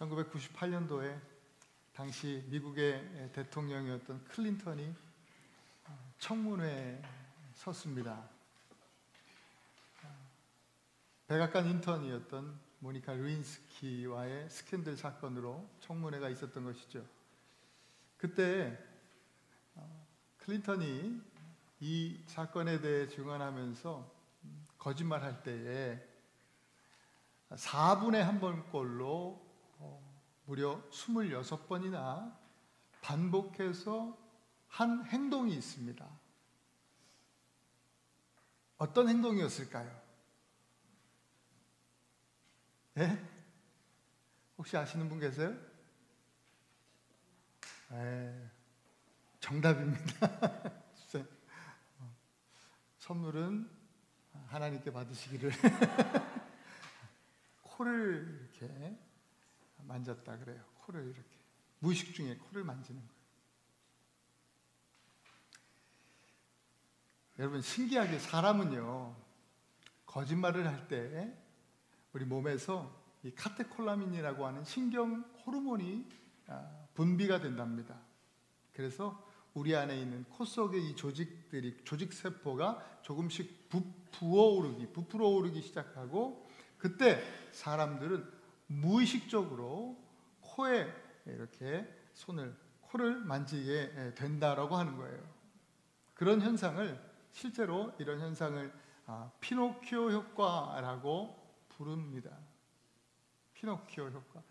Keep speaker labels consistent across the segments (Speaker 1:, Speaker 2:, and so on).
Speaker 1: 1998년도에 당시 미국의 대통령이었던 클린턴이 청문회에 섰습니다. 백악관 인턴이었던 모니카 루인스키와의 스캔들 사건으로 청문회가 있었던 것이죠. 그때 클린턴이 이 사건에 대해 증언하면서 거짓말할 때에 4분의 1번꼴로 무려 26번이나 반복해서 한 행동이 있습니다. 어떤 행동이었을까요? 네? 혹시 아시는 분 계세요? 네, 정답입니다. 선물은 하나님께 받으시기를. 코를 이렇게 만졌다 그래요. 코를 이렇게 무의식 중에 코를 만지는 거예요. 여러분, 신기하게 사람은요, 거짓말을 할 때 우리 몸에서 이 카테콜라민이라고 하는 신경 호르몬이 분비가 된답니다. 그래서 우리 안에 있는 코 속의 이 조직 세포가 조금씩 부풀어 오르기 시작하고, 그때 사람들은 무의식적으로 코에 이렇게 코를 만지게 된다라고 하는 거예요. 그런 현상을, 실제로 이런 현상을 피노키오 효과라고 부릅니다. 피노키오 효과.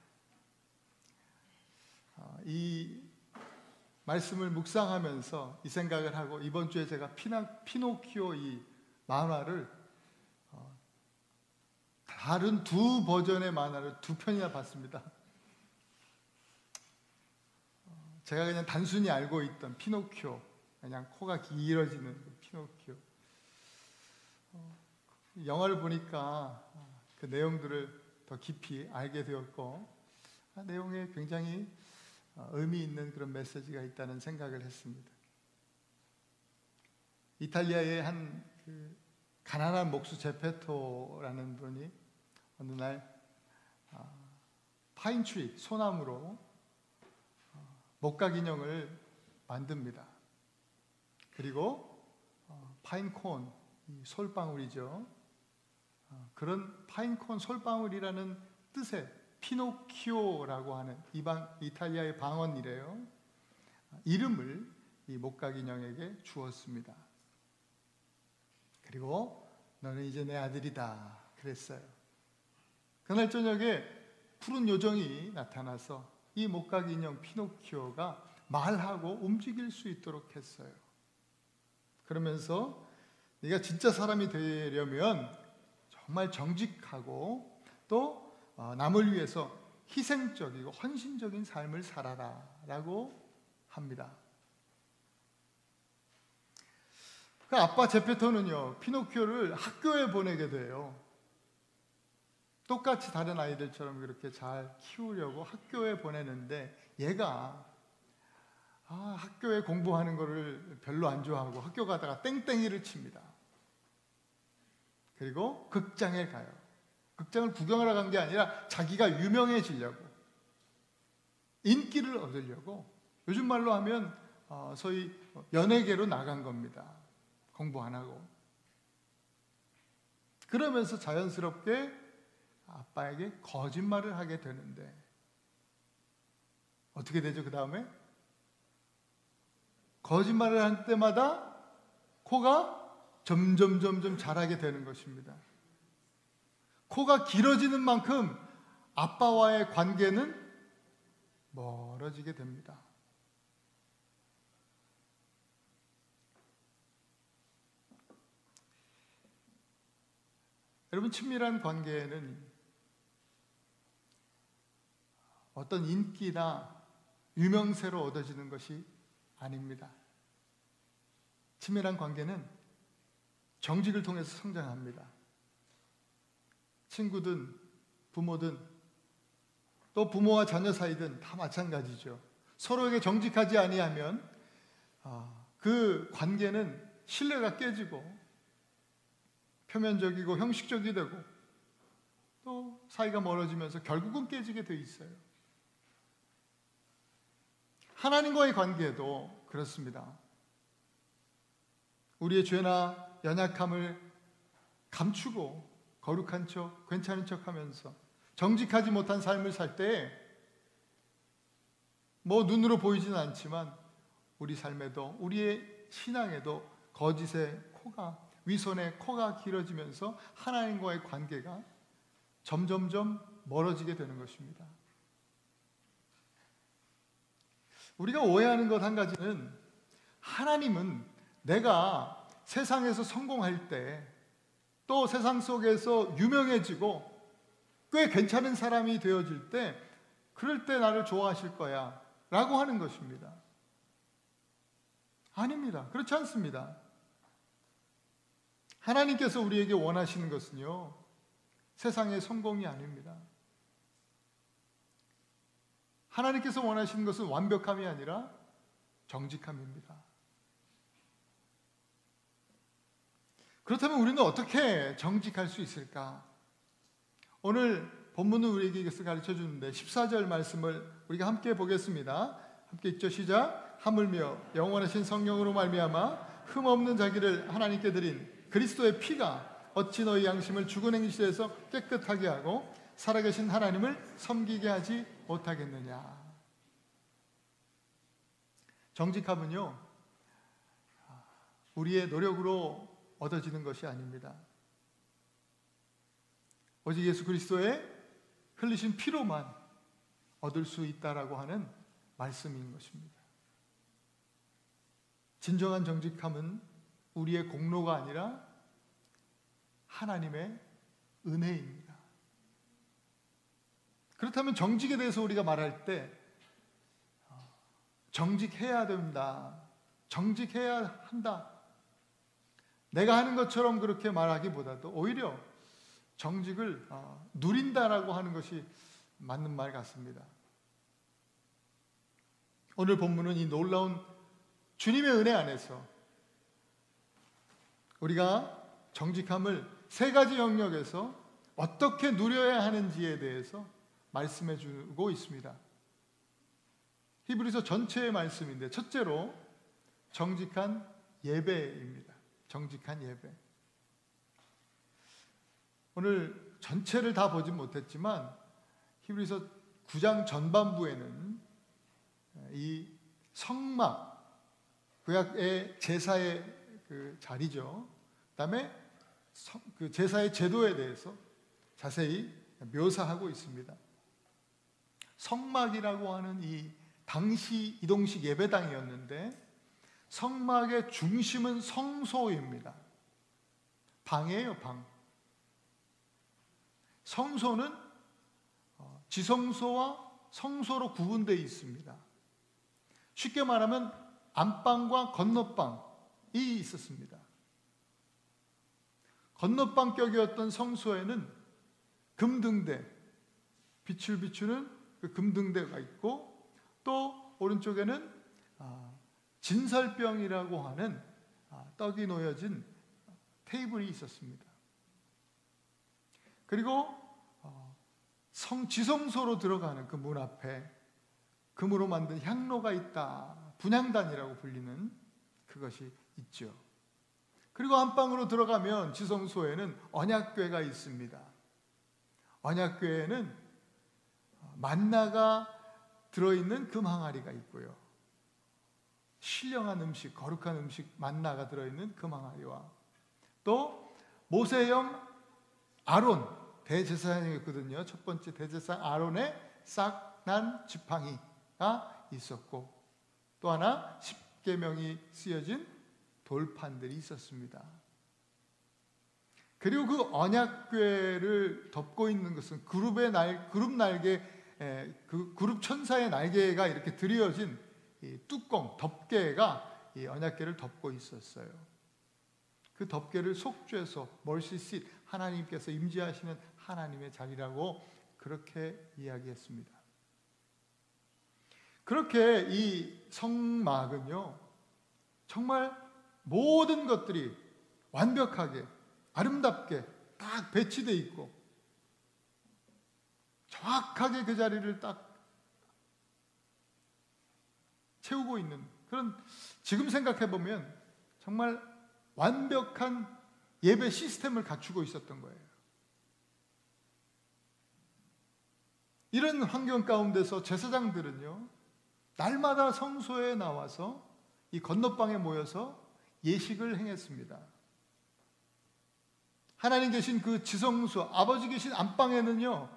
Speaker 1: 이 말씀을 묵상하면서 이 생각을 하고, 이번 주에 제가 피노키오 이 만화를 다른 두 버전의 만화를 2편이나 봤습니다. 제가 그냥 단순히 알고 있던 피노키오, 그냥 코가 길어지는 피노키오, 영화를 보니까 그 내용들을 더 깊이 알게 되었고, 내용에 굉장히 의미 있는 그런 메시지가 있다는 생각을 했습니다. 이탈리아의 한 가난한 목수 제페토라는 분이 어느 날 파인트리, 소나무로 목각 인형을 만듭니다. 그리고 파인콘, 솔방울이죠. 그런 파인콘 솔방울이라는 뜻의 피노키오라고 하는 이탈리아의 방언이래요. 이름을 이 목각 인형에게 주었습니다. 그리고 너는 이제 내 아들이다 그랬어요. 그날 저녁에 푸른 요정이 나타나서 이 목각 인형 피노키오가 말하고 움직일 수 있도록 했어요. 그러면서 네가 진짜 사람이 되려면 정말 정직하고 또 남을 위해서 희생적이고 헌신적인 삶을 살아라 라고 합니다. 그 아빠 제페토는요, 피노키오를 학교에 보내게 돼요. 똑같이 다른 아이들처럼 그렇게 잘 키우려고 학교에 보내는데, 얘가 학교에 공부하는 거를 별로 안 좋아하고 학교 가다가 땡땡이를 칩니다. 그리고 극장에 가요. 극장을 구경하러 간 게 아니라 자기가 유명해지려고, 인기를 얻으려고, 요즘 말로 하면 소위 연예계로 나간 겁니다. 공부 안 하고. 그러면서 자연스럽게 아빠에게 거짓말을 하게 되는데, 어떻게 되죠? 그 다음에 거짓말을 할 때마다 코가 점점 자라게 되는 것입니다. 코가 길어지는 만큼 아빠와의 관계는 멀어지게 됩니다. 여러분, 친밀한 관계는 어떤 인기나 유명세로 얻어지는 것이 아닙니다. 친밀한 관계는 정직을 통해서 성장합니다. 친구든 부모든 또 부모와 자녀 사이든 다 마찬가지죠. 서로에게 정직하지 아니하면 그 관계는 신뢰가 깨지고 표면적이고 형식적이 되고 또 사이가 멀어지면서 결국은 깨지게 돼 있어요. 하나님과의 관계도 그렇습니다. 우리의 죄나 연약함을 감추고 거룩한 척, 괜찮은 척 하면서 정직하지 못한 삶을 살 때에 뭐 눈으로 보이지는 않지만 우리 삶에도, 우리의 신앙에도 거짓의 코가, 위선의 코가 길어지면서 하나님과의 관계가 점점점 멀어지게 되는 것입니다. 우리가 오해하는 것 한 가지는, 하나님은 내가 세상에서 성공할 때, 또 세상 속에서 유명해지고 꽤 괜찮은 사람이 되어질 때, 그럴 때 나를 좋아하실 거야 라고 하는 것입니다. 아닙니다. 그렇지 않습니다. 하나님께서 우리에게 원하시는 것은요, 세상의 성공이 아닙니다. 하나님께서 원하시는 것은 완벽함이 아니라 정직함입니다. 그렇다면 우리는 어떻게 정직할 수 있을까? 오늘 본문은 우리에게 이것을 가르쳐 주는데 14절 말씀을 우리가 함께 보겠습니다. 함께 읽죠. 시작. 하물며 영원하신 성령으로 말미암아 흠없는 자기를 하나님께 드린 그리스도의 피가 어찌 너희 양심을 죽은 행실에서 깨끗하게 하고 살아계신 하나님을 섬기게 하지 못하겠느냐. 정직함은요, 우리의 노력으로 얻어지는 것이 아닙니다. 오직 예수 그리스도의 흘리신 피로만 얻을 수 있다라고 하는 말씀인 것입니다. 진정한 정직함은 우리의 공로가 아니라 하나님의 은혜입니다. 그렇다면 정직에 대해서 우리가 말할 때 정직해야 된다, 정직해야 한다, 내가 하는 것처럼 그렇게 말하기보다도 오히려 정직을 누린다라고 하는 것이 맞는 말 같습니다. 오늘 본문은 이 놀라운 주님의 은혜 안에서 우리가 정직함을 세 가지 영역에서 어떻게 누려야 하는지에 대해서 말씀해 주고 있습니다. 히브리서 전체의 말씀인데, 첫째로 정직한 예배입니다. 정직한 예배. 오늘 전체를 다 보진 못했지만 히브리서 9장 전반부에는 이 성막, 구약의 제사의 그 자리죠. 그다음에 그 제사의 제도에 대해서 자세히 묘사하고 있습니다. 성막이라고 하는 이 당시 이동식 예배당이었는데, 성막의 중심은 성소입니다. 방이에요, 방. 성소는 지성소와 성소로 구분되어 있습니다. 쉽게 말하면 안방과 건너방이 있었습니다. 건너방격이었던 성소에는 금등대, 빛을 비추는 그 금등대가 있고, 또 오른쪽에는 진설병이라고 하는 떡이 놓여진 테이블이 있었습니다. 그리고 지성소로 들어가는 그 문 앞에 금으로 만든 향로가 있다, 분향단이라고 불리는 그것이 있죠. 그리고 안방으로 들어가면 지성소에는 언약궤가 있습니다. 언약궤에는 만나가 들어있는 금 항아리가 있고요, 신령한 음식, 거룩한 음식 만나가 들어있는 금 항아리와, 또 모세형 아론, 대제사장이었거든요. 첫 번째 대제사장 아론의 싹난 지팡이가 있었고, 또 하나 십계명이 쓰여진 돌판들이 있었습니다. 그리고 그 언약궤를 덮고 있는 것은 그룹 날개, 그 그룹 천사의 날개가 이렇게 드리워진 이 뚜껑, 덮개가 이 언약궤를 덮고 있었어요. 그 덮개를 속죄소, 멀시싯, 하나님께서 임재하시는 하나님의 자리라고 그렇게 이야기했습니다. 그렇게 이 성막은요, 정말 모든 것들이 완벽하게 아름답게 딱 배치되어 있고, 정확하게 그 자리를 딱 채우고 있는 그런, 지금 생각해 보면 정말 완벽한 예배 시스템을 갖추고 있었던 거예요. 이런 환경 가운데서 제사장들은요, 날마다 성소에 나와서 이 건너방에 모여서 예식을 행했습니다. 하나님 계신 그 지성소, 아버지 계신 안방에는요,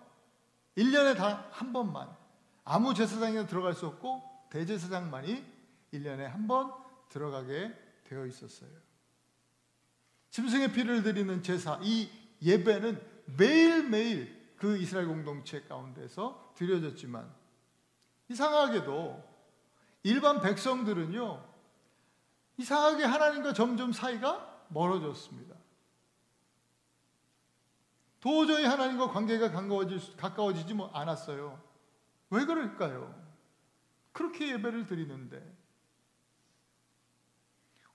Speaker 1: 1년에 다 한 번만, 아무 제사장이 들어갈 수 없고 대제사장만이 1년에 한 번 들어가게 되어 있었어요. 짐승의 피를 드리는 제사, 이 예배는 매일매일 그 이스라엘 공동체 가운데서 드려졌지만, 이상하게도 일반 백성들은요, 이상하게 하나님과 점점 사이가 멀어졌습니다. 도저히 하나님과 관계가 가까워지지 않았어요. 왜 그럴까요? 그렇게 예배를 드리는데.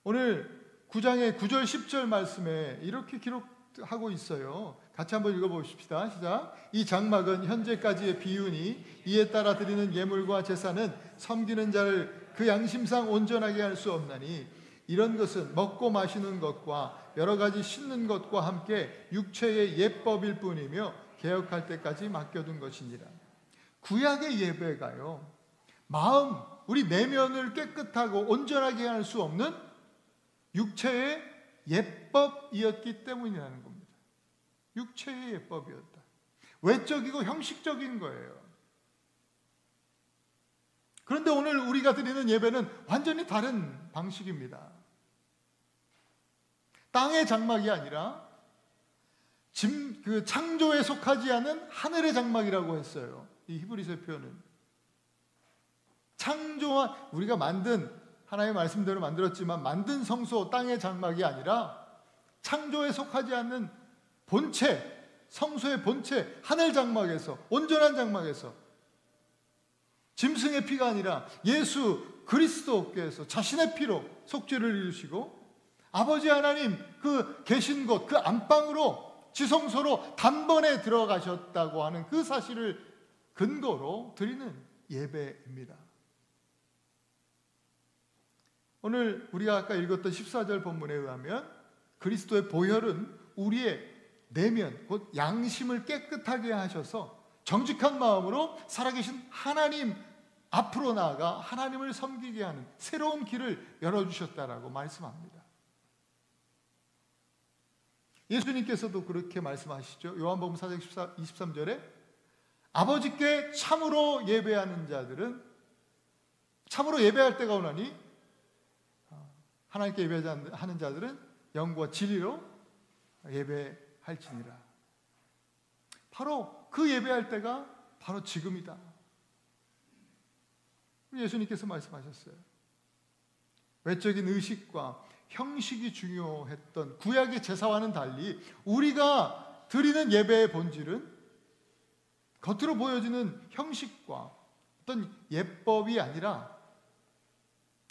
Speaker 1: 오늘 9장의 9절 10절 말씀에 이렇게 기록하고 있어요. 같이 한번 읽어보십시다. 시작. 이 장막은 현재까지의 비유니 이에 따라 드리는 예물과 제사는 섬기는 자를 그 양심상 온전하게 할 수 없나니 이런 것은 먹고 마시는 것과 여러 가지 씻는 것과 함께 육체의 예법일 뿐이며 개혁할 때까지 맡겨둔 것이니라. 구약의 예배가요, 마음, 우리 내면을 깨끗하고 온전하게 할 수 없는 육체의 예법이었기 때문이라는 겁니다. 육체의 예법이었다. 외적이고 형식적인 거예요. 그런데 오늘 우리가 드리는 예배는 완전히 다른 방식입니다. 땅의 장막이 아니라 그 창조에 속하지 않은 하늘의 장막이라고 했어요. 이 히브리서 표현은 창조와 우리가 만든, 하나님의 말씀대로 만들었지만 만든 성소, 땅의 장막이 아니라 창조에 속하지 않는 본체, 성소의 본체, 하늘 장막에서, 온전한 장막에서, 짐승의 피가 아니라 예수 그리스도께서 자신의 피로 속죄를 이루시고 아버지 하나님 그 계신 곳, 그 안방으로, 지성소로 단번에 들어가셨다고 하는 그 사실을 근거로 드리는 예배입니다. 오늘 우리가 아까 읽었던 14절 본문에 의하면 그리스도의 보혈은 우리의 내면, 곧 양심을 깨끗하게 하셔서 정직한 마음으로 살아계신 하나님 앞으로 나아가 하나님을 섬기게 하는 새로운 길을 열어주셨다라고 말씀합니다. 예수님께서도 그렇게 말씀하시죠. 요한복음 4장 23절에 아버지께 참으로 예배하는 자들은, 참으로 예배할 때가 오나니 하나님께 예배하는 자들은 영과 진리로 예배할지니라. 바로 그 예배할 때가 바로 지금이다. 예수님께서 말씀하셨어요. 외적인 의식과 형식이 중요했던 구약의 제사와는 달리 우리가 드리는 예배의 본질은 겉으로 보여지는 형식과 어떤 예법이 아니라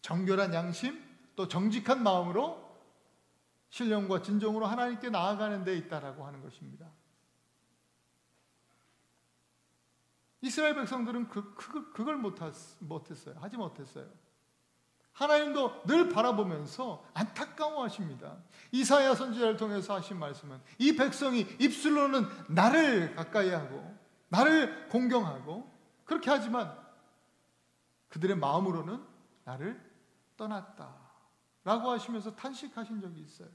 Speaker 1: 정결한 양심, 또 정직한 마음으로 신령과 진정으로 하나님께 나아가는 데 있다라고 하는 것입니다. 이스라엘 백성들은 그걸 못했어요. 하지 못했어요. 하나님도 늘 바라보면서 안타까워하십니다. 이사야 선지자를 통해서 하신 말씀은 이 백성이 입술로는 나를 가까이 하고 나를 공경하고 그렇게 하지만 그들의 마음으로는 나를 떠났다 라고 하시면서 탄식하신 적이 있어요.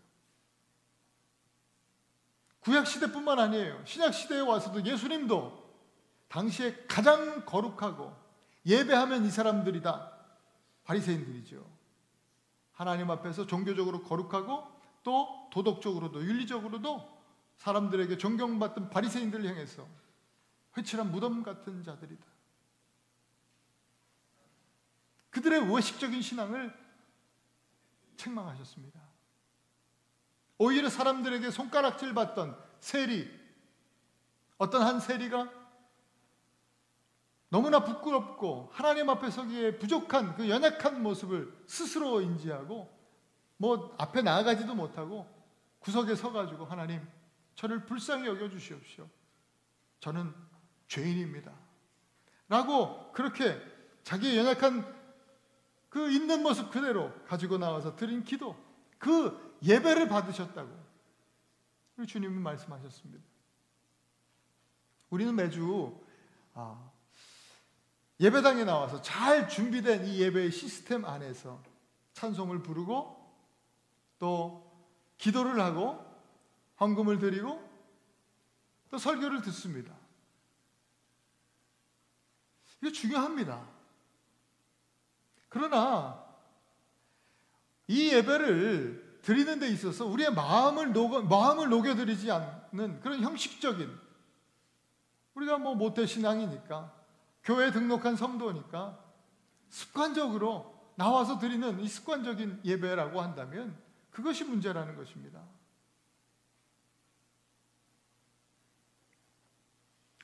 Speaker 1: 구약시대뿐만 아니에요. 신약시대에 와서도 예수님도 당시에 가장 거룩하고 예배하면 이 사람들이다, 바리새인들이죠. 하나님 앞에서 종교적으로 거룩하고 또 도덕적으로도 윤리적으로도 사람들에게 존경받던 바리새인들을 향해서 회칠한 무덤 같은 자들이다. 그들의 외식적인 신앙을 책망하셨습니다. 오히려 사람들에게 손가락질 받던 세리, 어떤 한 세리가 너무나 부끄럽고 하나님 앞에 서기에 부족한 그 연약한 모습을 스스로 인지하고 앞에 나아가지도 못하고 구석에 서가지고 하나님 저를 불쌍히 여겨주시옵시오. 저는 죄인입니다. 라고 그렇게 자기의 연약한 그 있는 모습 그대로 가지고 나와서 드린 기도, 그 예배를 받으셨다고 주님은 말씀하셨습니다. 우리는 매주 예배당에 나와서 잘 준비된 이 예배의 시스템 안에서 찬송을 부르고 또 기도를 하고 헌금을 드리고 또 설교를 듣습니다. 이게 중요합니다. 그러나 이 예배를 드리는 데 있어서 우리의 마음을 녹여드리지 않는 그런 형식적인, 우리가 모태신앙이니까 교회에 등록한 성도니까 습관적으로 나와서 드리는 이 습관적인 예배라고 한다면 그것이 문제라는 것입니다.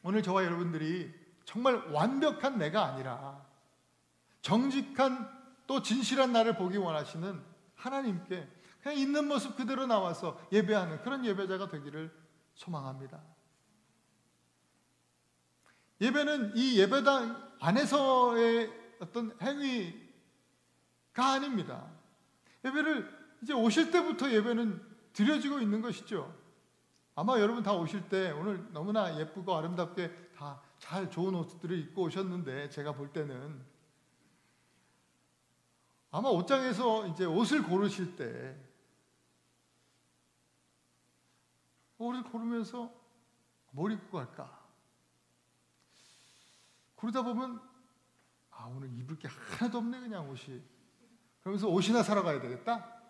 Speaker 1: 오늘 저와 여러분들이 정말 완벽한 내가 아니라 정직한 또 진실한 나를 보기 원하시는 하나님께 그냥 있는 모습 그대로 나와서 예배하는 그런 예배자가 되기를 소망합니다. 예배는 이 예배당 안에서의 어떤 행위가 아닙니다. 예배를 이제 오실 때부터 예배는 드려지고 있는 것이죠. 아마 여러분 다 오실 때 오늘 너무나 예쁘고 아름답게 다 잘 좋은 옷들을 입고 오셨는데, 제가 볼 때는 아마 옷장에서 이제 옷을 고르실 때 옷을 고르면서 뭘 입고 갈까? 그러다 보면 오늘 입을 게 하나도 없네 그냥 옷이. 그러면서 옷이나 사러 가야 되겠다?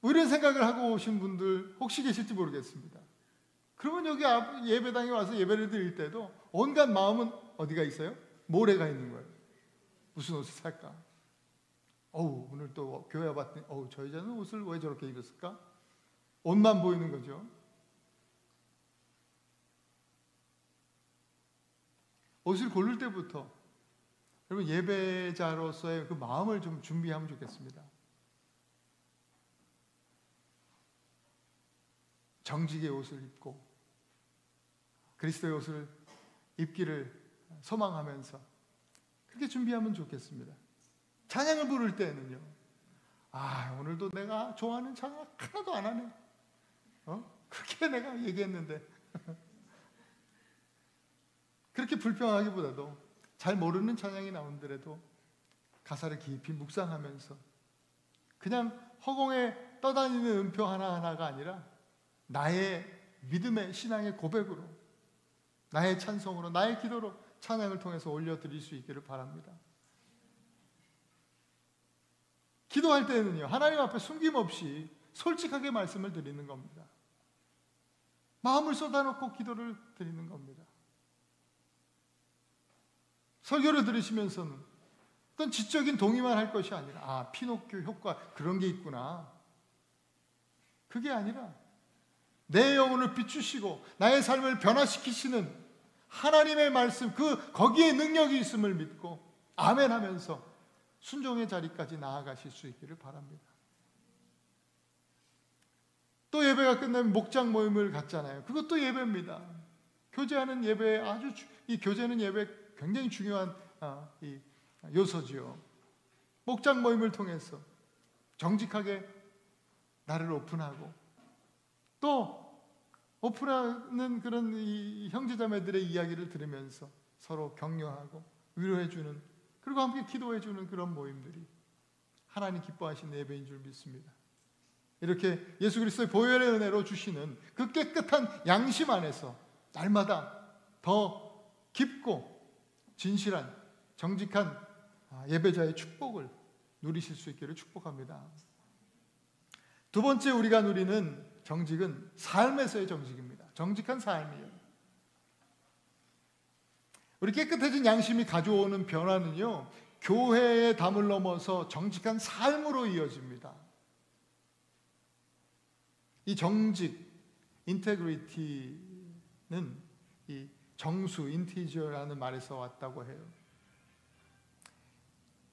Speaker 1: 이런 생각을 하고 오신 분들 혹시 계실지 모르겠습니다. 그러면 여기 예배당에 와서 예배를 드릴 때도 온갖 마음은 어디가 있어요? 모래가 있는 거예요. 무슨 옷을 살까? 오늘 또 교회 와봤더니 저 여자는 옷을 왜 저렇게 입었을까? 옷만 보이는 거죠. 옷을 고를 때부터 여러분 예배자로서의 그 마음을 좀 준비하면 좋겠습니다. 정직의 옷을 입고 그리스도의 옷을 입기를 소망하면서 그렇게 준비하면 좋겠습니다. 찬양을 부를 때는요, 오늘도 내가 좋아하는 찬양 하나도 안 하네. 그렇게 내가 얘기했는데 그렇게 불평하기보다도 잘 모르는 찬양이 나온더라도 가사를 깊이 묵상하면서 그냥 허공에 떠다니는 음표 하나하나가 아니라 나의 믿음의 신앙의 고백으로, 나의 찬송으로, 나의 기도로 찬양을 통해서 올려드릴 수 있기를 바랍니다. 기도할 때는요, 하나님 앞에 숨김없이 솔직하게 말씀을 드리는 겁니다. 마음을 쏟아놓고 기도를 드리는 겁니다. 설교를 들으시면서는 어떤 지적인 동의만 할 것이 아니라 피노키오 효과 그런 게 있구나, 그게 아니라 내 영혼을 비추시고 나의 삶을 변화시키시는 하나님의 말씀, 거기에 능력이 있음을 믿고 아멘 하면서 순종의 자리까지 나아가실 수 있기를 바랍니다. 또 예배가 끝나면 목장 모임을 갖잖아요. 그것도 예배입니다. 교제하는 예배, 이 교제는 예배 굉장히 중요한 이 요소지요. 목장 모임을 통해서 정직하게 나를 오픈하고 또 오픈하는 그런 이 형제자매들의 이야기를 들으면서 서로 격려하고 위로해주는, 그리고 함께 기도해주는 그런 모임들이 하나님 기뻐하시는 예배인 줄 믿습니다. 이렇게 예수 그리스도의 보혈의 은혜로 주시는 그 깨끗한 양심 안에서 날마다 더 깊고 진실한 정직한 예배자의 축복을 누리실 수 있기를 축복합니다. 두 번째 우리가 누리는 정직은 삶에서의 정직입니다. 정직한 삶이에요. 우리 깨끗해진 양심이 가져오는 변화는요, 교회의 담을 넘어서 정직한 삶으로 이어집니다. 이 정직, 인테그리티는 이 정수, 인티저라는 말에서 왔다고 해요.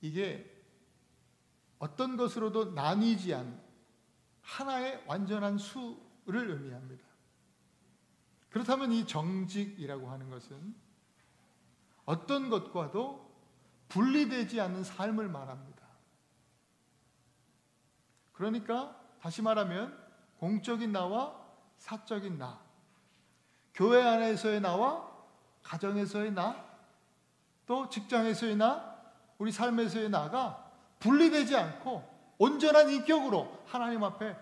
Speaker 1: 이게 어떤 것으로도 나뉘지 않는 하나의 완전한 수를 의미합니다. 그렇다면 이 정직이라고 하는 것은 어떤 것과도 분리되지 않는 삶을 말합니다. 그러니까 다시 말하면 공적인 나와 사적인 나, 교회 안에서의 나와 가정에서의 나, 또 직장에서의 나, 우리 삶에서의 나가 분리되지 않고 온전한 인격으로 하나님 앞에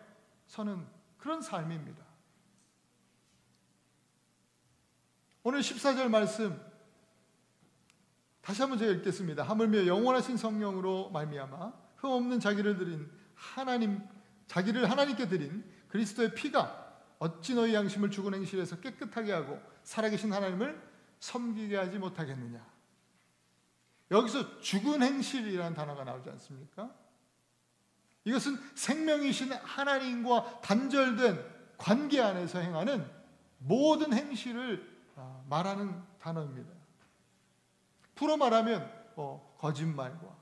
Speaker 1: 서는 그런 삶입니다. 오늘 14절 말씀 다시 한번 제가 읽겠습니다. 하물며 영원하신 성령으로 말미암아 흠없는 자기를 하나님께 드린 그리스도의 피가 어찌 너희 양심을 죽은 행실에서 깨끗하게 하고 살아계신 하나님을 섬기게 하지 못하겠느냐. 여기서 죽은 행실이라는 단어가 나오지 않습니까? 이것은 생명이신 하나님과 단절된 관계 안에서 행하는 모든 행실을 말하는 단어입니다. 풀어 말하면 거짓말과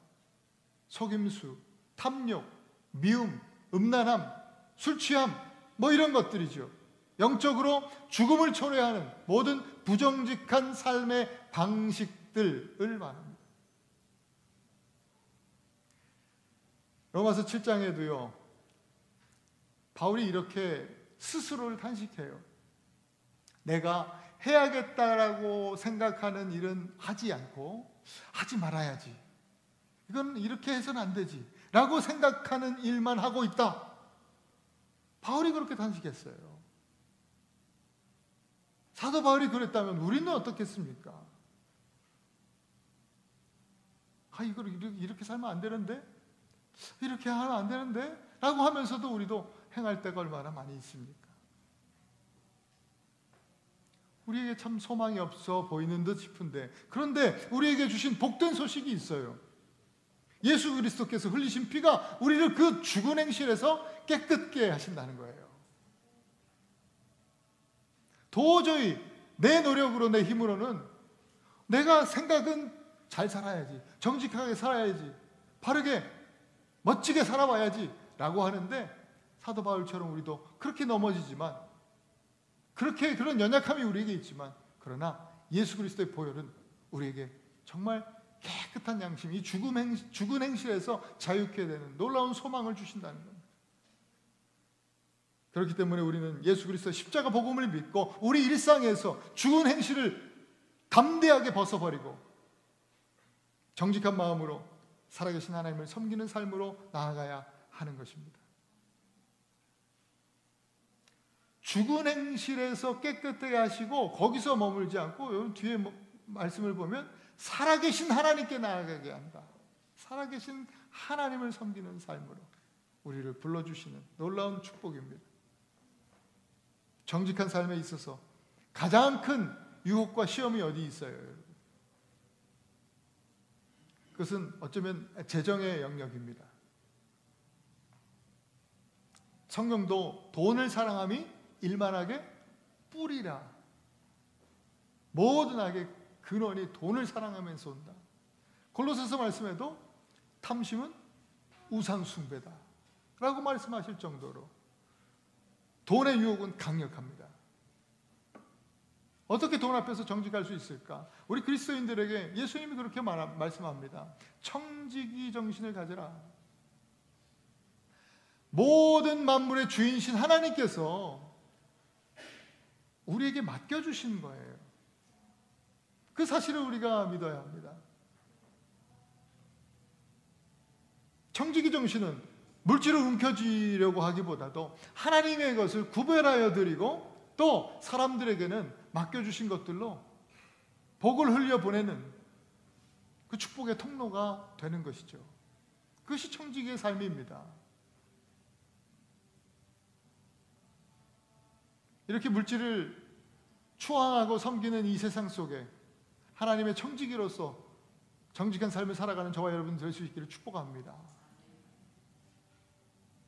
Speaker 1: 속임수, 탐욕, 미움, 음란함, 술취함 이런 것들이죠. 영적으로 죽음을 초래하는 모든 부정직한 삶의 방식들을 말합니다. 로마서 7장에도요, 바울이 이렇게 스스로를 탄식해요. 내가 해야겠다라고 생각하는 일은 하지 않고 하지 말아야지. 이건 이렇게 해서는 안 되지. 라고 생각하는 일만 하고 있다. 바울이 그렇게 탄식했어요. 사도 바울이 그랬다면 우리는 어떻겠습니까? 이걸 이렇게 살면 안 되는데? 이렇게 하면 안 되는데? 라고 하면서도 우리도 행할 때가 얼마나 많이 있습니까? 우리에게 참 소망이 없어 보이는 듯 싶은데, 그런데 우리에게 주신 복된 소식이 있어요. 예수 그리스도께서 흘리신 피가 우리를 그 죽은 행실에서 깨끗게 하신다는 거예요. 도저히 내 노력으로, 내 힘으로는 내가 생각은 잘 살아야지, 정직하게 살아야지, 바르게 멋지게 살아봐야지 라고 하는데, 사도 바울처럼 우리도 그렇게 넘어지지만, 그런 연약함이 우리에게 있지만, 그러나 예수 그리스도의 보혈은 우리에게 정말 깨끗한 양심, 이 죽은 행실에서 자유케 되는 놀라운 소망을 주신다는 겁니다. 그렇기 때문에 우리는 예수 그리스도의 십자가 복음을 믿고 우리 일상에서 죽은 행실을 담대하게 벗어버리고 정직한 마음으로 살아계신 하나님을 섬기는 삶으로 나아가야 하는 것입니다. 죽은 행실에서 깨끗하게 하시고 거기서 머물지 않고, 뒤에 말씀을 보면 살아계신 하나님께 나아가게 한다. 살아계신 하나님을 섬기는 삶으로 우리를 불러주시는 놀라운 축복입니다. 정직한 삶에 있어서 가장 큰 유혹과 시험이 어디 있어요? 그것은 어쩌면 재정의 영역입니다. 성경도 돈을 사랑함이 일만하게 뿌리라. 모든 악의 근원이 돈을 사랑하면서 온다. 골로새서 말씀에도 탐심은 우상 숭배다 라고 말씀하실 정도로 돈의 유혹은 강력합니다. 어떻게 돈 앞에서 정직할 수 있을까? 우리 그리스도인들에게 예수님이 그렇게 말씀합니다. 청지기 정신을 가져라. 모든 만물의 주인이신 하나님께서 우리에게 맡겨주신 거예요. 그 사실을 우리가 믿어야 합니다. 청지기 정신은 물질을 움켜쥐려고 하기보다도 하나님의 것을 구별하여 드리고 또 사람들에게는 맡겨주신 것들로 복을 흘려보내는 그 축복의 통로가 되는 것이죠. 그것이 청지기의 삶입니다. 이렇게 물질을 추앙하고 섬기는 이 세상 속에 하나님의 청지기로서 정직한 삶을 살아가는 저와 여러분 될 수 있기를 축복합니다.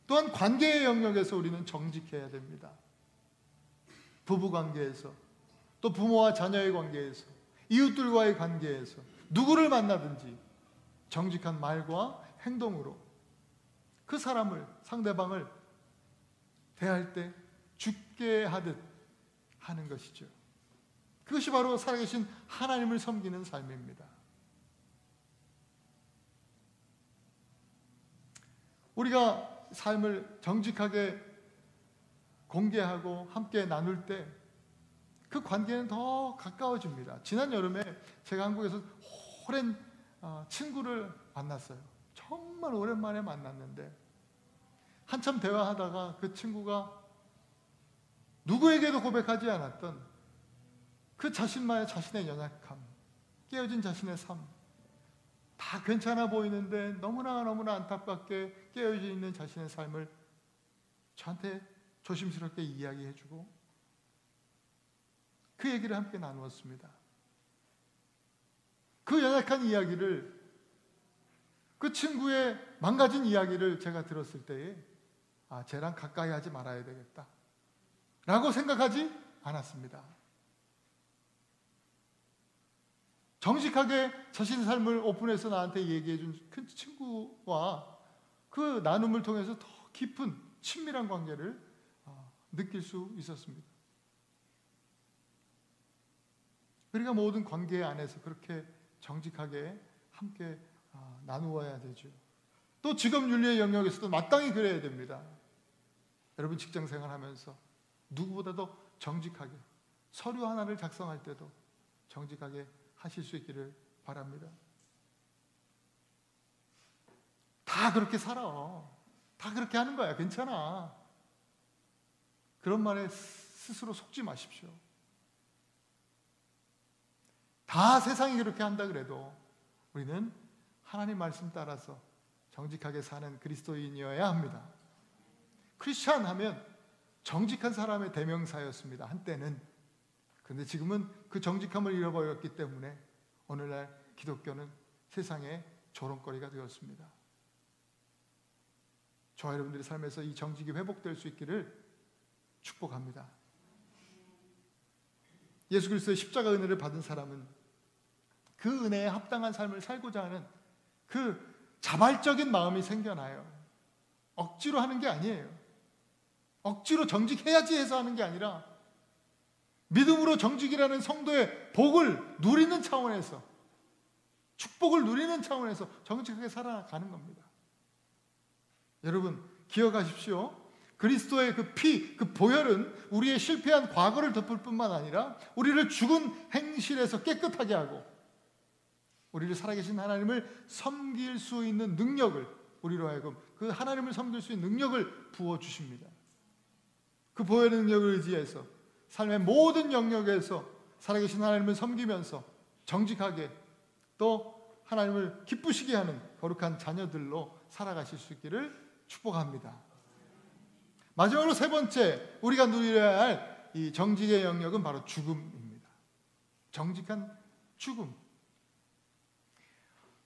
Speaker 1: 또한 관계의 영역에서 우리는 정직해야 됩니다. 부부 관계에서, 또 부모와 자녀의 관계에서, 이웃들과의 관계에서 누구를 만나든지 정직한 말과 행동으로 그 사람을, 상대방을 대할 때 죽게 하듯 하는 것이죠. 그것이 바로 살아계신 하나님을 섬기는 삶입니다. 우리가 삶을 정직하게 공개하고 함께 나눌 때 그 관계는 더 가까워집니다. 지난 여름에 제가 한국에서 오랜 친구를 만났어요. 정말 오랜만에 만났는데 한참 대화하다가 그 친구가 누구에게도 고백하지 않았던 그 자신의 연약함, 깨어진 자신의 삶, 다 괜찮아 보이는데 너무나 안타깝게 깨어져 있는 자신의 삶을 저한테 조심스럽게 이야기해주고 그 얘기를 함께 나누었습니다. 그 연약한 이야기를, 그 친구의 망가진 이야기를 제가 들었을 때에 쟤랑 가까이 하지 말아야 되겠다 라고 생각하지 않았습니다. 정직하게 자신의 삶을 오픈해서 나한테 얘기해 준 그 친구와 그 나눔을 통해서 더 깊은 친밀한 관계를 느낄 수 있었습니다. 우리가 모든 관계 안에서 그렇게 정직하게 함께 나누어야 되죠. 또 직업윤리의 영역에서도 마땅히 그래야 됩니다. 여러분 직장 생활하면서 누구보다도 정직하게 서류 하나를 작성할 때도 정직하게 하실 수 있기를 바랍니다. 다 그렇게 살아. 다 그렇게 하는 거야. 괜찮아. 그런 말에 스스로 속지 마십시오. 다 세상이 그렇게 한다 그래도 우리는 하나님 말씀 따라서 정직하게 사는 그리스도인이어야 합니다. 크리스찬 하면 정직한 사람의 대명사였습니다. 한때는. 그런데 지금은 그 정직함을 잃어버렸기 때문에 오늘날 기독교는 세상의 조롱거리가 되었습니다. 저와 여러분들의 삶에서 이 정직이 회복될 수 있기를 축복합니다. 예수 그리스도의 십자가 은혜를 받은 사람은 그 은혜에 합당한 삶을 살고자 하는 그 자발적인 마음이 생겨나요. 억지로 하는 게 아니에요. 억지로 정직해야지 해서 하는 게 아니라 믿음으로 정직이라는 성도의 복을 누리는 차원에서, 축복을 누리는 차원에서 정직하게 살아가는 겁니다. 여러분 기억하십시오. 그리스도의 그 피, 그 보혈은 우리의 실패한 과거를 덮을 뿐만 아니라 우리를 죽은 행실에서 깨끗하게 하고 우리를 살아계신 하나님을 섬길 수 있는 능력을, 우리로 하여금 그 하나님을 섬길 수 있는 능력을 부어주십니다. 그 보혈의 능력을 의지해서 삶의 모든 영역에서 살아계신 하나님을 섬기면서 정직하게 또 하나님을 기쁘시게 하는 거룩한 자녀들로 살아가실 수 있기를 축복합니다. 마지막으로 세 번째 우리가 누려야 할 이 정직의 영역은 바로 죽음입니다. 정직한 죽음.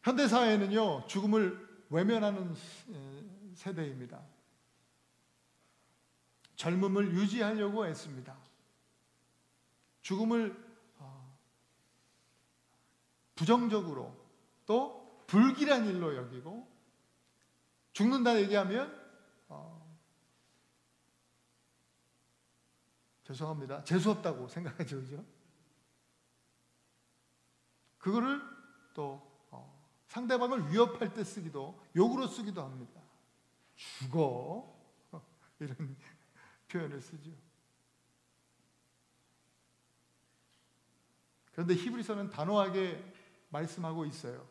Speaker 1: 현대사회는요 죽음을 외면하는 세대입니다. 젊음을 유지하려고 애씁니다. 죽음을 부정적으로 또 불길한 일로 여기고 죽는다 얘기하면 죄송합니다. 재수없다고 생각하죠. 그죠? 그거를 또 상대방을 위협할 때 쓰기도, 욕으로 쓰기도 합니다. 죽어. 이런 표현을 쓰죠. 그런데 히브리서는 단호하게 말씀하고 있어요.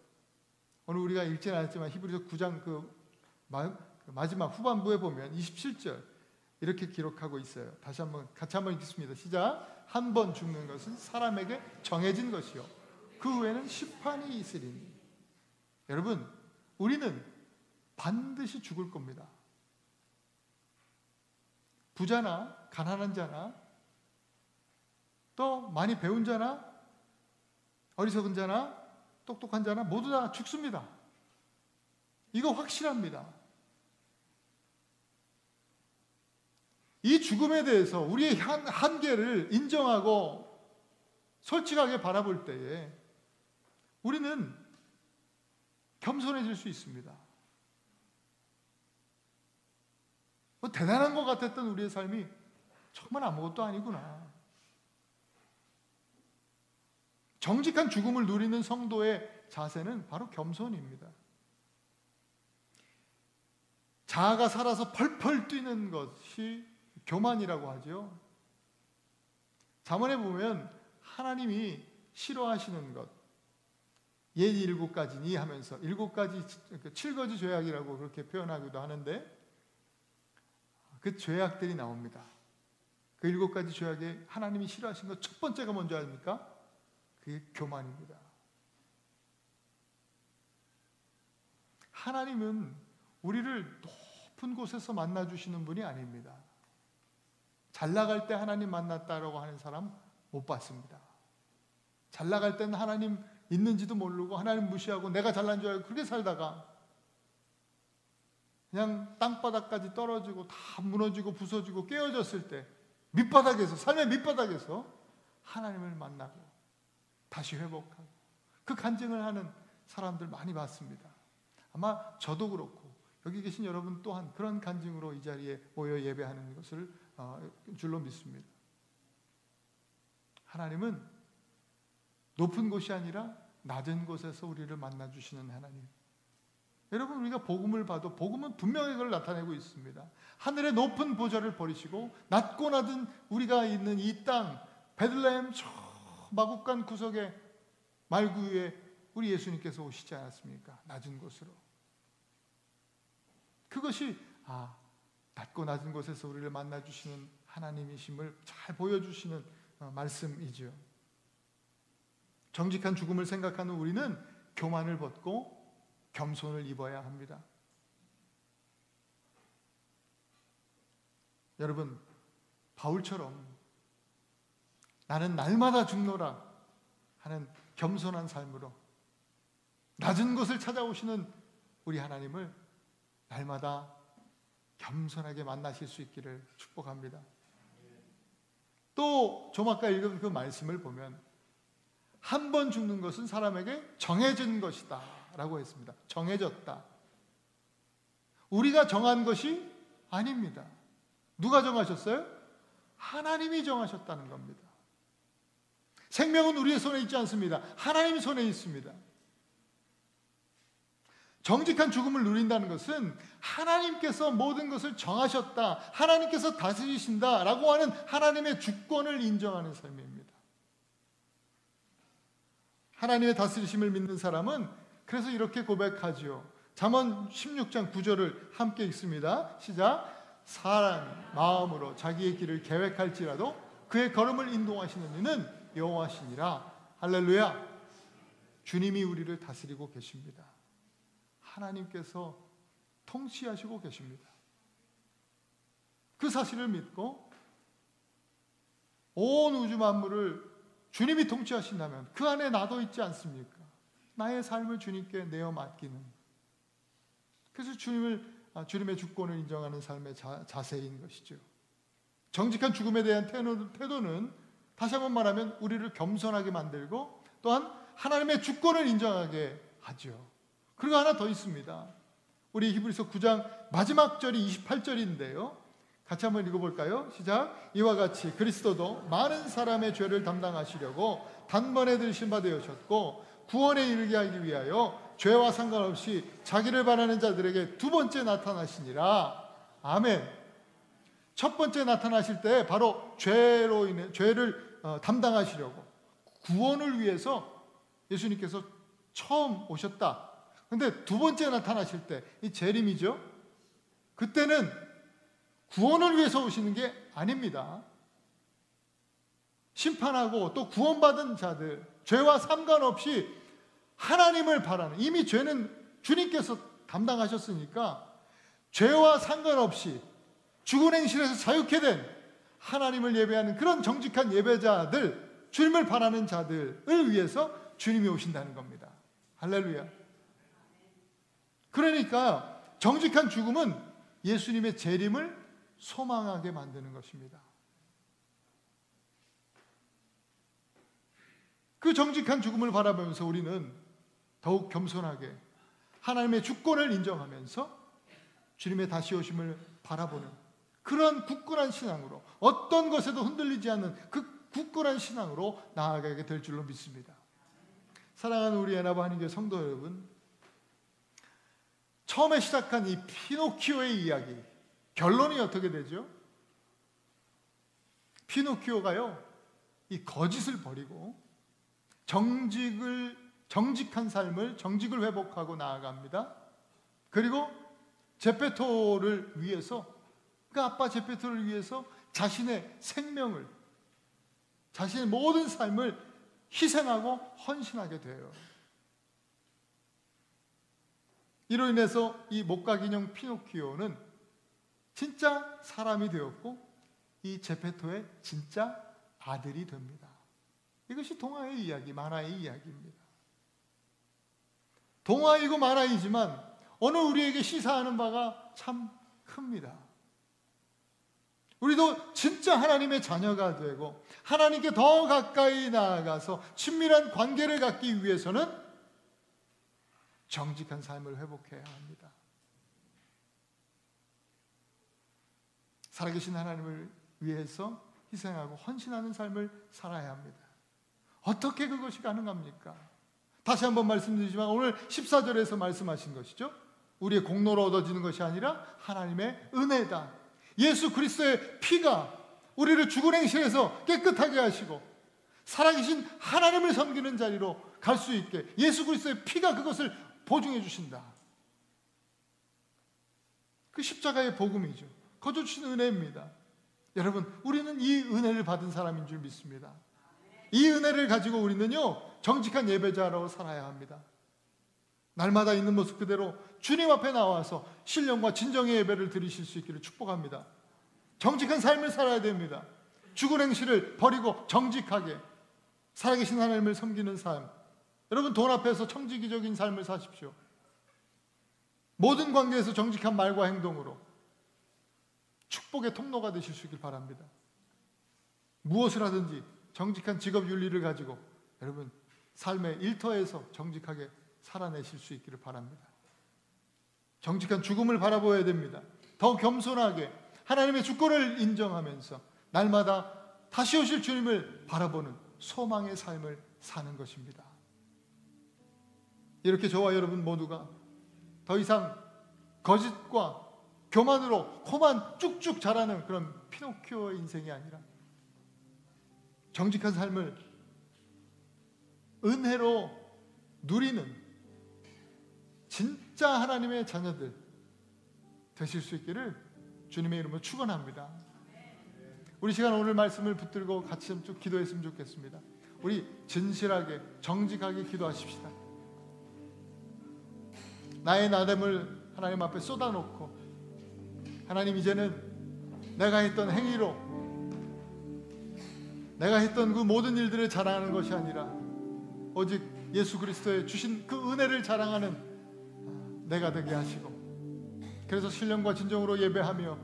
Speaker 1: 오늘 우리가 읽지는 않았지만 히브리서 9장 그 마지막 후반부에 보면 27절 이렇게 기록하고 있어요. 다시 한번 같이 한번 읽겠습니다. 시작. 한 번 죽는 것은 사람에게 정해진 것이요 그 후에는 심판이 있으리니. 여러분 우리는 반드시 죽을 겁니다. 부자나 가난한 자나 또 많이 배운 자나 어리석은 자나 똑똑한 자나 모두 다 죽습니다. 이거 확실합니다. 이 죽음에 대해서 우리의 한계를 인정하고 솔직하게 바라볼 때에 우리는 겸손해질 수 있습니다. 대단한 것 같았던 우리의 삶이 정말 아무것도 아니구나. 정직한 죽음을 누리는 성도의 자세는 바로 겸손입니다. 자아가 살아서 펄펄 뛰는 것이 교만이라고 하죠. 잠언에 보면 하나님이 싫어하시는 것, 예의 7가지니 하면서 7가지 7거지 죄악이라고 그렇게 표현하기도 하는데, 그 죄악들이 나옵니다. 그 7가지 죄악에 하나님이 싫어하신 것 첫 번째가 뭔지 아십니까? 그게 교만입니다. 하나님은 우리를 높은 곳에서 만나주시는 분이 아닙니다. 잘 나갈 때 하나님 만났다라고 하는 사람 못 봤습니다. 잘 나갈 때는 하나님 있는지도 모르고 하나님 무시하고 내가 잘난 줄 알고 그렇게 살다가 그냥 땅바닥까지 떨어지고 다 무너지고 부서지고 깨어졌을 때 밑바닥에서, 삶의 밑바닥에서 하나님을 만나고 다시 회복하고 그 간증을 하는 사람들 많이 봤습니다. 아마 저도 그렇고 여기 계신 여러분 또한 그런 간증으로 이 자리에 모여 예배하는 것을 줄로 믿습니다. 하나님은 높은 곳이 아니라 낮은 곳에서 우리를 만나주시는 하나님. 여러분, 우리가 복음을 봐도 복음은 분명히 그걸 나타내고 있습니다. 하늘의 높은 보좌를 버리시고 낮고 낮은 우리가 있는 이 땅 베들레헴 저 마국간 구석의 말구 위에 우리 예수님께서 오시지 않았습니까? 낮은 곳으로. 그것이 낮고 낮은 곳에서 우리를 만나주시는 하나님이심을 잘 보여주시는 말씀이죠. 정직한 죽음을 생각하는 우리는 교만을 벗고 겸손을 입어야 합니다. 여러분, 바울처럼 나는 날마다 죽노라 하는 겸손한 삶으로 낮은 곳을 찾아오시는 우리 하나님을 날마다 겸손하게 만나실 수 있기를 축복합니다. 또 좀 아까 읽은 그 말씀을 보면 한 번 죽는 것은 사람에게 정해진 것이다 라고 했습니다. 정해졌다. 우리가 정한 것이 아닙니다. 누가 정하셨어요? 하나님이 정하셨다는 겁니다. 생명은 우리의 손에 있지 않습니다. 하나님 손에 있습니다. 정직한 죽음을 누린다는 것은 하나님께서 모든 것을 정하셨다, 하나님께서 다스리신다 라고 하는 하나님의 주권을 인정하는 삶입니다. 하나님의 다스리심을 믿는 사람은 그래서 이렇게 고백하지요. 잠언 16장 9절을 함께 읽습니다. 시작. 사람이 마음으로 자기의 길을 계획할지라도 그의 걸음을 인도하시는 이는 여호와시니라. 할렐루야. 주님이 우리를 다스리고 계십니다. 하나님께서 통치하시고 계십니다. 그 사실을 믿고 온 우주 만물을 주님이 통치하신다면 그 안에 나도 있지 않습니까? 나의 삶을 주님께 내어 맡기는, 그래서 주님의 주권을 인정하는 삶의 자세인 것이죠. 정직한 죽음에 대한 태도는 다시 한번 말하면 우리를 겸손하게 만들고 또한 하나님의 주권을 인정하게 하죠. 그리고 하나 더 있습니다. 우리 히브리서 9장 마지막 절이 28절인데요. 같이 한번 읽어볼까요? 시작. 이와 같이 그리스도도 많은 사람의 죄를 담당하시려고 단번에 들으신 바 되셨고 구원에 이르게 하기 위하여 죄와 상관없이 자기를 바라는 자들에게 두 번째 나타나시니라. 아멘. 첫 번째 나타나실 때 바로 죄로 인해 죄를 담당하시려고 구원을 위해서 예수님께서 처음 오셨다. 근데 두 번째 나타나실 때 이 재림이죠. 그때는 구원을 위해서 오시는 게 아닙니다. 심판하고 또 구원받은 자들, 죄와 상관없이 하나님을 바라는, 이미 죄는 주님께서 담당하셨으니까 죄와 상관없이 죽은 행실에서 자유케 된 하나님을 예배하는 그런 정직한 예배자들, 주님을 바라는 자들을 위해서 주님이 오신다는 겁니다. 할렐루야. 그러니까 정직한 죽음은 예수님의 재림을 소망하게 만드는 것입니다. 그 정직한 죽음을 바라보면서 우리는 더욱 겸손하게 하나님의 주권을 인정하면서 주님의 다시 오심을 바라보는 그런 굳건한 신앙으로, 어떤 것에도 흔들리지 않는 그 굳건한 신앙으로 나아가게 될 줄로 믿습니다. 사랑하는 우리 애나바 한인교회 성도 여러분, 처음에 시작한 이 피노키오의 이야기, 결론이 어떻게 되죠? 피노키오가요, 이 거짓을 버리고 정직한 삶을, 정직을 회복하고 나아갑니다. 그리고 제페토를 위해서, 그 아빠 제페토를 위해서 자신의 생명을, 자신의 모든 삶을 희생하고 헌신하게 돼요. 이로 인해서 이 목각 인형 피노키오는 진짜 사람이 되었고 이 제페토의 진짜 아들이 됩니다. 이것이 동화의 이야기, 만화의 이야기입니다. 동화이고 만화이지만 오늘 우리에게 시사하는 바가 참 큽니다. 우리도 진짜 하나님의 자녀가 되고 하나님께 더 가까이 나아가서 친밀한 관계를 갖기 위해서는 정직한 삶을 회복해야 합니다. 살아계신 하나님을 위해서 희생하고 헌신하는 삶을 살아야 합니다. 어떻게 그것이 가능합니까? 다시 한번 말씀드리지만 오늘 14절에서 말씀하신 것이죠. 우리의 공로로 얻어지는 것이 아니라 하나님의 은혜다. 예수 그리스도의 피가 우리를 죽은 행실에서 깨끗하게 하시고 살아계신 하나님을 섬기는 자리로 갈 수 있게 예수 그리스도의 피가 그것을 보증해 주신다. 그 십자가의 복음이죠. 거저 주신 은혜입니다. 여러분, 우리는 이 은혜를 받은 사람인 줄 믿습니다. 이 은혜를 가지고 우리는요, 정직한 예배자로 살아야 합니다. 날마다 있는 모습 그대로 주님 앞에 나와서 신령과 진정의 예배를 드리실 수 있기를 축복합니다. 정직한 삶을 살아야 됩니다. 죽은 행실을 버리고 정직하게 살아계신 하나님을 섬기는 삶. 여러분, 돈 앞에서 청지기적인 삶을 사십시오. 모든 관계에서 정직한 말과 행동으로 축복의 통로가 되실 수 있길 바랍니다. 무엇을 하든지 정직한 직업 윤리를 가지고 여러분 삶의 일터에서 정직하게 살아내실 수 있기를 바랍니다. 정직한 죽음을 바라보아야 됩니다. 더 겸손하게 하나님의 주권을 인정하면서 날마다 다시 오실 주님을 바라보는 소망의 삶을 사는 것입니다. 이렇게 저와 여러분 모두가 더 이상 거짓과 교만으로 코만 쭉쭉 자라는 그런 피노키오의 인생이 아니라 정직한 삶을 은혜로 누리는 진짜 하나님의 자녀들 되실 수 있기를 주님의 이름으로 축원합니다. 우리 시간 오늘 말씀을 붙들고 같이 좀 기도했으면 좋겠습니다. 우리 진실하게 정직하게 기도하십시다. 나의 나됨을 하나님 앞에 쏟아놓고 하나님, 이제는 내가 했던 행위로 내가 했던 그 모든 일들을 자랑하는 것이 아니라 오직 예수 그리스도의 주신 그 은혜를 자랑하는 내가 되게 하시고, 그래서 신령과 진정으로 예배하며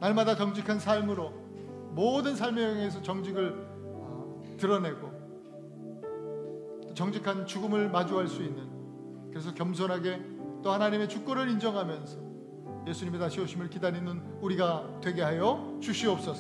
Speaker 1: 날마다 정직한 삶으로 모든 삶의 영역에서 정직을 드러내고 정직한 죽음을 마주할 수 있는, 그래서 겸손하게 또 하나님의 주권을 인정하면서 예수님의 다시 오심을 기다리는 우리가 되게 하여 주시옵소서.